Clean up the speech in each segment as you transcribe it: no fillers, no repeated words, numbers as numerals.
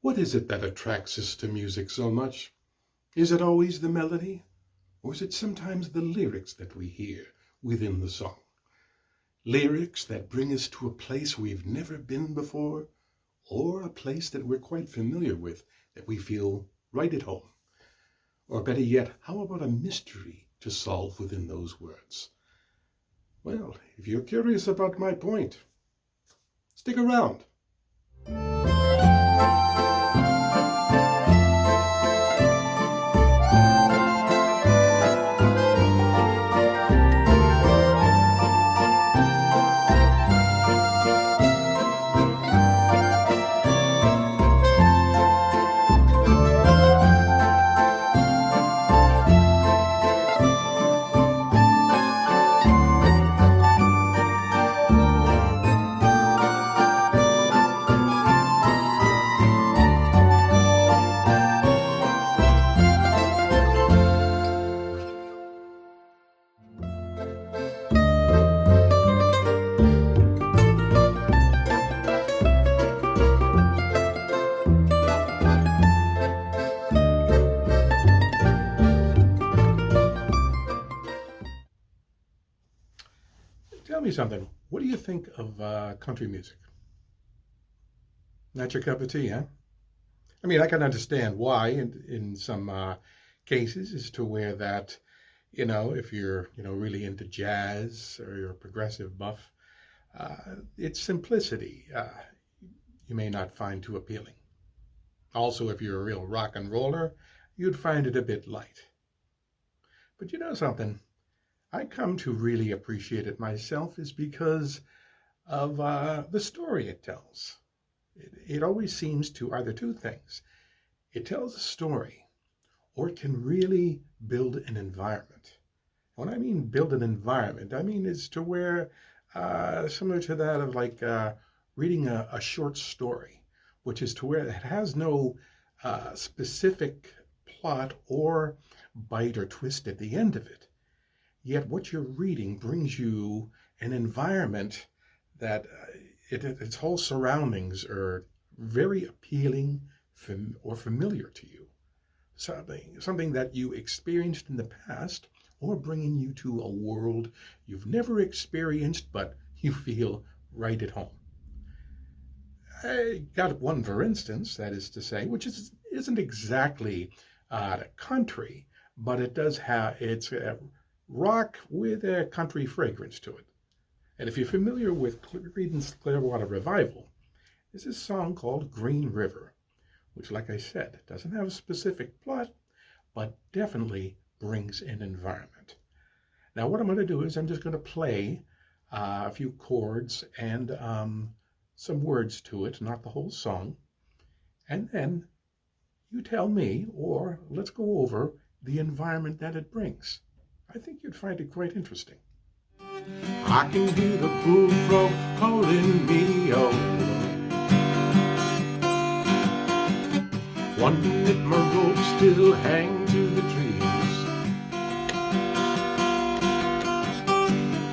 What is it that attracts us to music so much? Is it always the melody? Or is it sometimes the lyrics that we hear within the song? Lyrics that bring us to a place we've never been before, or a place that we're quite familiar with, that we feel right at home. Or better yet, how about a mystery to solve within those words? Well, if you're curious about my point, stick around. Tell me something. What do you think of country music? Not your cup of tea, huh? I mean, I can understand why in some cases as to where that, if you're, really into jazz or you're a progressive buff, its simplicity you may not find too appealing. Also, if you're a real rock and roller, you'd find it a bit light. But you know something? I come to really appreciate it myself is because of the story it tells. It always seems to either two things. It tells a story, or it can really build an environment. When I mean build an environment, I mean it's to where, similar to that of like reading a short story, which is to where it has no specific plot or bite or twist at the end of it. Yet what you're reading brings you an environment that its whole surroundings are very appealing or familiar to you. Something that you experienced in the past or bringing you to a world you've never experienced, but you feel right at home. I got one, for instance, that is to say, which isn't exactly country, but it does have, it's rock with a country fragrance to it. And if you're familiar with Creedence Clearwater Revival, there's this song called Green River, which, like I said, doesn't have a specific plot, but definitely brings an environment. Now, what I'm going to do is I'm just going to play a few chords and some words to it, not the whole song, and then you tell me, or let's go over the environment that it brings. I think you'd find it quite interesting. I can hear the bullfrog calling me over. Wondering if my rope still hang to the trees.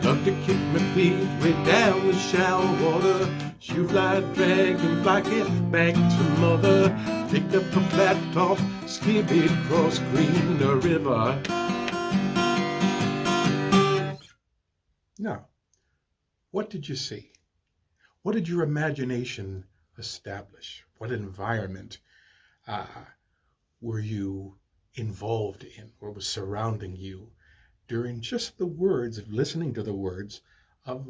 Love to kick my feet way down the shallow water. Shoe fly, dragonfly, get back to mother. Pick up a flat top, skip it across Green River. Now, what did you see? What did your imagination establish? What environment were you involved in or was surrounding you during just the words of listening to the words of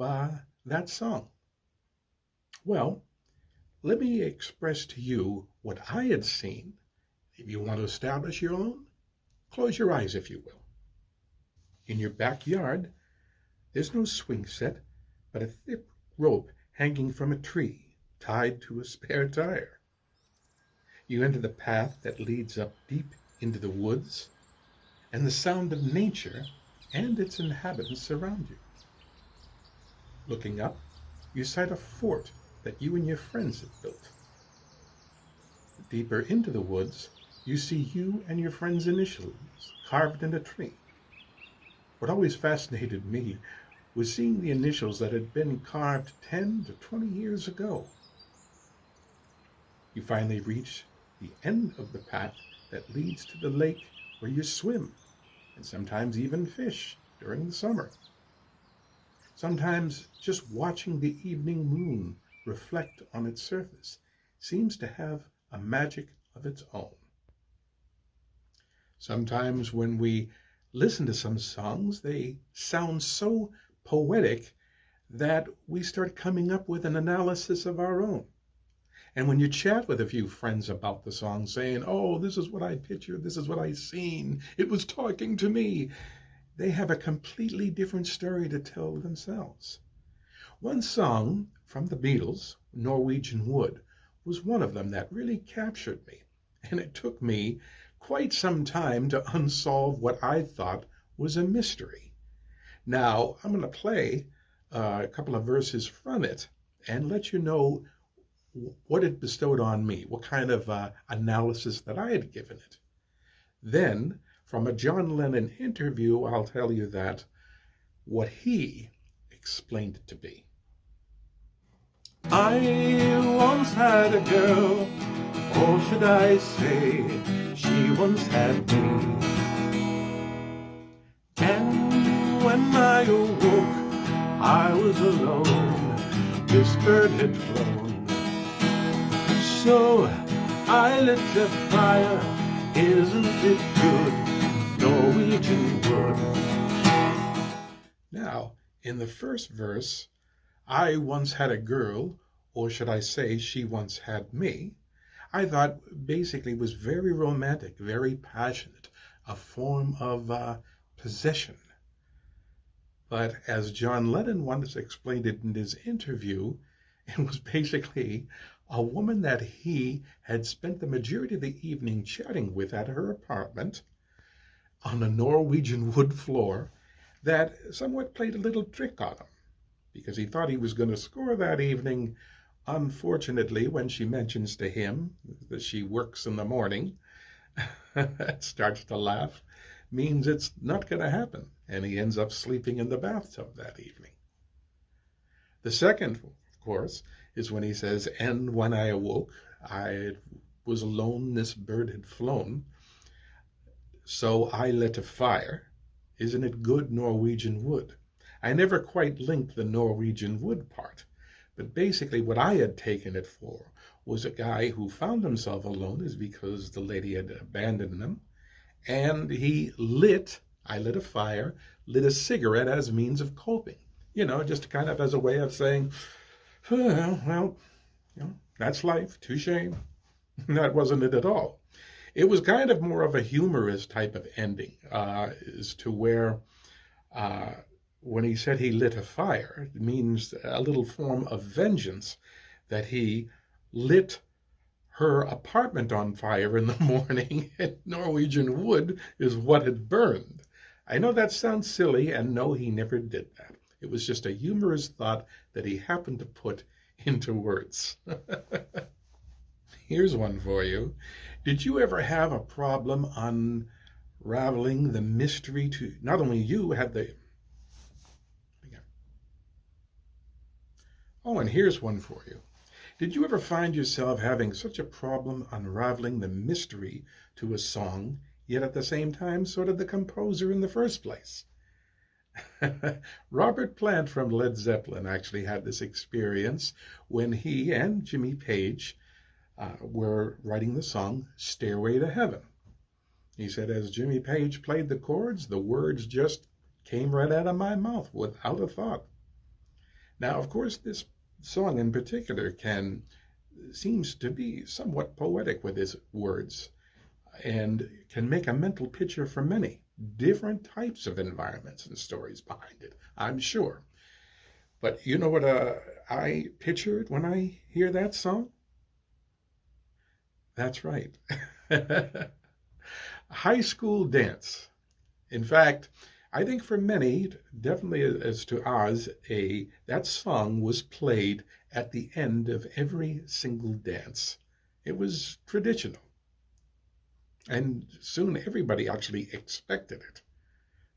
that song? Well, let me express to you what I had seen. If you want to establish your own, close your eyes, if you will. In your backyard, there's no swing set, but a thick rope hanging from a tree tied to a spare tire. You enter the path that leads up deep into the woods, and the sound of nature and its inhabitants surround you. Looking up, you sight a fort that you and your friends have built. Deeper into the woods, you see you and your friends' initials carved in a tree. What always fascinated me was seeing the initials that had been carved 10 to 20 years ago. You finally reach the end of the path that leads to the lake where you swim and sometimes even fish during the summer. Sometimes just watching the evening moon reflect on its surface seems to have a magic of its own. Sometimes when we listen to some songs, they sound so poetic that we start coming up with an analysis of our own. And when you chat with a few friends about the song, saying, oh, this is what I pictured, this is what I seen, it was talking to me, they have a completely different story to tell themselves. One song from the Beatles, Norwegian Wood, was one of them that really captured me. And it took me quite some time to unsolve what I thought was a mystery. Now, I'm going to play a couple of verses from it and let you know what it bestowed on me, what kind of analysis that I had given it. Then, from a John Lennon interview, I'll tell you that what he explained it to be. I once had a girl, or should I say, she once had me. And when I awoke, I was alone, this bird had flown. So I lit a fire, isn't it good, Norwegian wood. Now, in the first verse, I once had a girl, or should I say she once had me, I thought basically was very romantic, very passionate, a form of possession. But as John Lennon once explained it in his interview, it was basically a woman that he had spent the majority of the evening chatting with at her apartment on a Norwegian wood floor that somewhat played a little trick on him because he thought he was going to score that evening. Unfortunately, when she mentions to him that she works in the morning, starts to laugh, means it's not going to happen, and he ends up sleeping in the bathtub that evening. The second, of course, is when he says, and when I awoke, I was alone, this bird had flown, so I lit a fire. Isn't it good Norwegian wood? I never quite linked the Norwegian wood part, but basically what I had taken it for was a guy who found himself alone is because the lady had abandoned him, and he I lit a fire, lit a cigarette as means of coping, just kind of as a way of saying, well, that's life, touche. That wasn't it at all. It was kind of more of a humorous type of ending, as to where when he said he lit a fire, it means a little form of vengeance that he lit her apartment on fire in the morning, and Norwegian wood is what had burned. I know that sounds silly, and no, he never did that. It was just a humorous thought that he happened to put into words. Here's one for you. Did you ever have a problem unraveling the mystery to not only you had the... Oh, and here's one for you. Did you ever find yourself having such a problem unraveling the mystery to a song, yet at the same time sort of the composer in the first place? Robert Plant from Led Zeppelin actually had this experience when he and Jimmy Page were writing the song Stairway to Heaven. He said, as Jimmy Page played the chords, the words just came right out of my mouth without a thought. Now, of course, this song in particular seems to be somewhat poetic with his words and can make a mental picture for many different types of environments and stories behind it, I'm sure. But you know what I pictured when I hear that song? That's right. High school dance. In fact, I think for many, definitely as to ours, that song was played at the end of every single dance. It was traditional. And soon everybody actually expected it.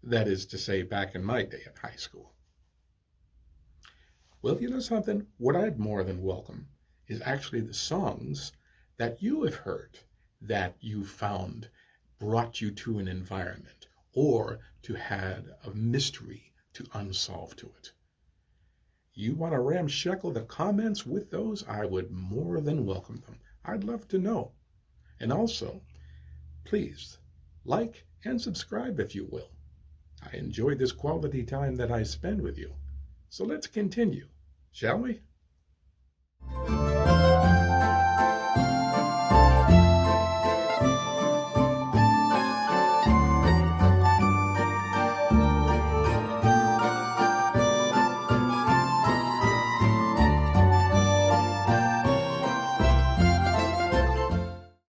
That is to say, back in my day at high school. Well, you know something? What I'd more than welcome is actually the songs that you have heard that you found brought you to an environment or to had a mystery to unsolve to it. You want to ramshackle the comments with those? I would more than welcome them. I'd love to know. And also, please like and subscribe if you will. I enjoyed this quality time that I spend with you. So let's continue, shall we?